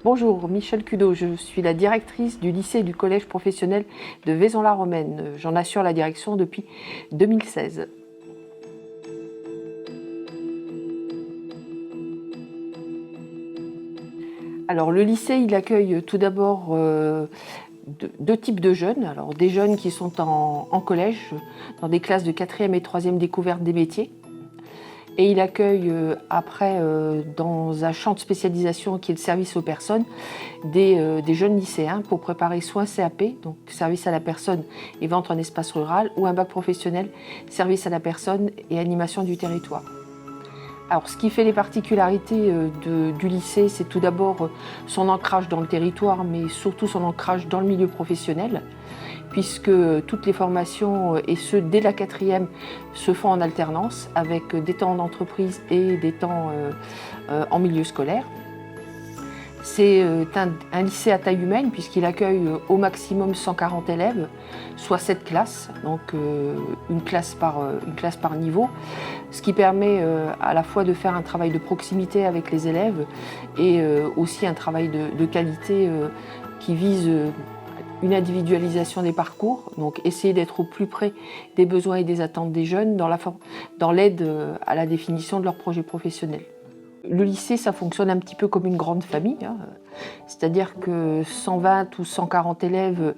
Bonjour, Michel Cudot, je suis la directrice du lycée et du collège professionnel de Vaison-la-Romaine. J'en assure la direction depuis 2016. Alors le lycée, il accueille tout d'abord deux types de jeunes. Alors des jeunes qui sont en collège, dans des classes de 4e et 3e découverte des métiers. Et il accueille après, dans un champ de spécialisation qui est le service aux personnes, des jeunes lycéens pour préparer soit un CAP, donc service à la personne et vente en espace rural, ou un bac professionnel, service à la personne et animation du territoire. Alors, ce qui fait les particularités du lycée, c'est tout d'abord son ancrage dans le territoire, mais surtout son ancrage dans le milieu professionnel, puisque toutes les formations, et ce dès la 4e, se font en alternance, avec des temps d'entreprise et des temps en milieu scolaire. C'est un lycée à taille humaine, puisqu'il accueille au maximum 140 élèves, soit 7 classes, donc une classe par niveau, ce qui permet à la fois de faire un travail de proximité avec les élèves et aussi un travail de qualité qui vise une individualisation des parcours, donc essayer d'être au plus près des besoins et des attentes des jeunes dans l'aide à la définition de leur projet professionnel. Le lycée, ça fonctionne un petit peu comme une grande famille, hein. C'est-à-dire que 120 ou 140 élèves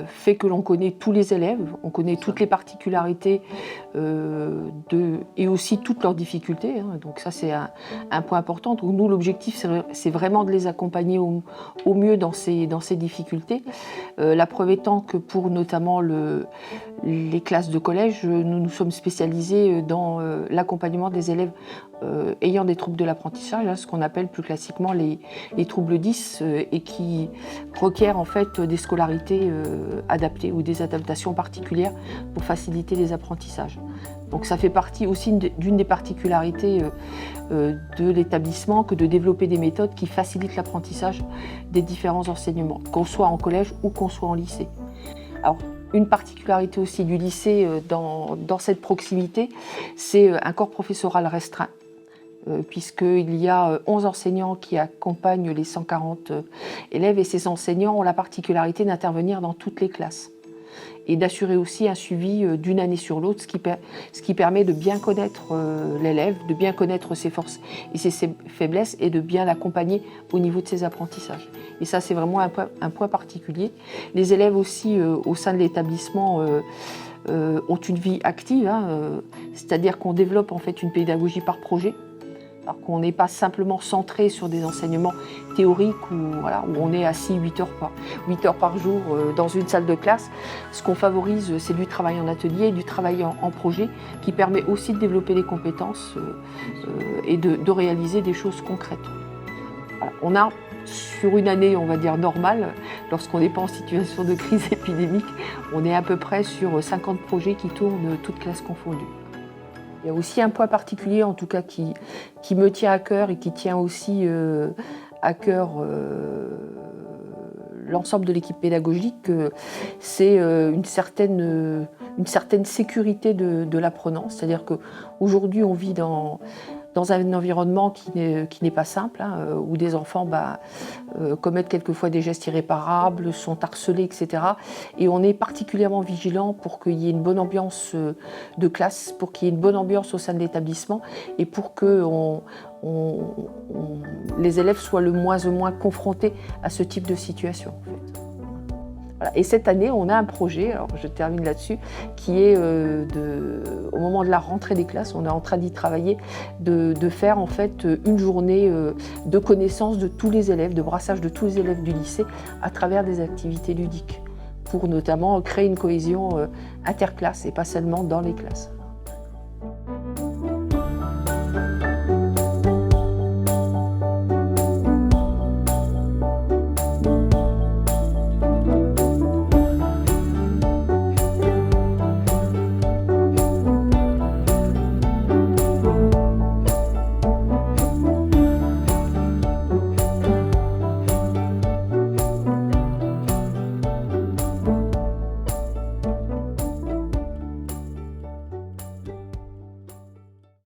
fait que l'on connaît tous les élèves, on connaît toutes les particularités et aussi toutes leurs difficultés, hein. Donc ça, c'est un point important. Donc nous, l'objectif, c'est vraiment de les accompagner au mieux dans ces difficultés. La preuve étant que pour notamment les classes de collège, nous nous sommes spécialisés dans l'accompagnement des élèves ayant des troubles de l'apprentissage, hein, ce qu'on appelle plus classiquement les troubles 10 et qui requièrent en fait des scolarités adaptées ou des adaptations particulières pour faciliter les apprentissages. Donc ça fait partie aussi d'une des particularités de l'établissement que de développer des méthodes qui facilitent l'apprentissage des différents enseignements, qu'on soit en collège ou qu'on soit en lycée. Alors, une particularité aussi du lycée dans cette proximité, c'est un corps professoral restreint, puisqu'il y a 11 enseignants qui accompagnent les 140 élèves et ces enseignants ont la particularité d'intervenir dans toutes les classes et d'assurer aussi un suivi d'une année sur l'autre, ce qui permet de bien connaître l'élève, de bien connaître ses forces et ses faiblesses et de bien l'accompagner au niveau de ses apprentissages. Et ça, c'est vraiment un point particulier. Les élèves aussi, au sein de l'établissement, ont une vie active, hein, c'est-à-dire qu'on développe en fait une pédagogie par projet. Alors qu'on n'est pas simplement centré sur des enseignements théoriques où on est assis 8 heures par jour dans une salle de classe. Ce qu'on favorise, c'est du travail en atelier, du travail en projet, qui permet aussi de développer des compétences et de réaliser des choses concrètes. Voilà. On a, sur une année, on va dire normale, lorsqu'on n'est pas en situation de crise épidémique, on est à peu près sur 50 projets qui tournent, toutes classes confondues. Il y a aussi un point particulier, en tout cas, qui me tient à cœur et qui tient aussi à cœur l'ensemble de l'équipe pédagogique, c'est une certaine sécurité de l'apprenant. C'est-à-dire qu'aujourd'hui, on vit dans un environnement qui n'est pas simple, hein, où des enfants commettent quelquefois des gestes irréparables, sont harcelés, etc. Et on est particulièrement vigilant pour qu'il y ait une bonne ambiance de classe, pour qu'il y ait une bonne ambiance au sein de l'établissement et pour que les élèves soient le moins confrontés à ce type de situation, en fait. Voilà. Et cette année, on a un projet, alors je termine là-dessus, qui est au moment de la rentrée des classes, on est en train d'y travailler, de faire en fait une journée de connaissance de tous les élèves, de brassage de tous les élèves du lycée à travers des activités ludiques, pour notamment créer une cohésion interclasse et pas seulement dans les classes.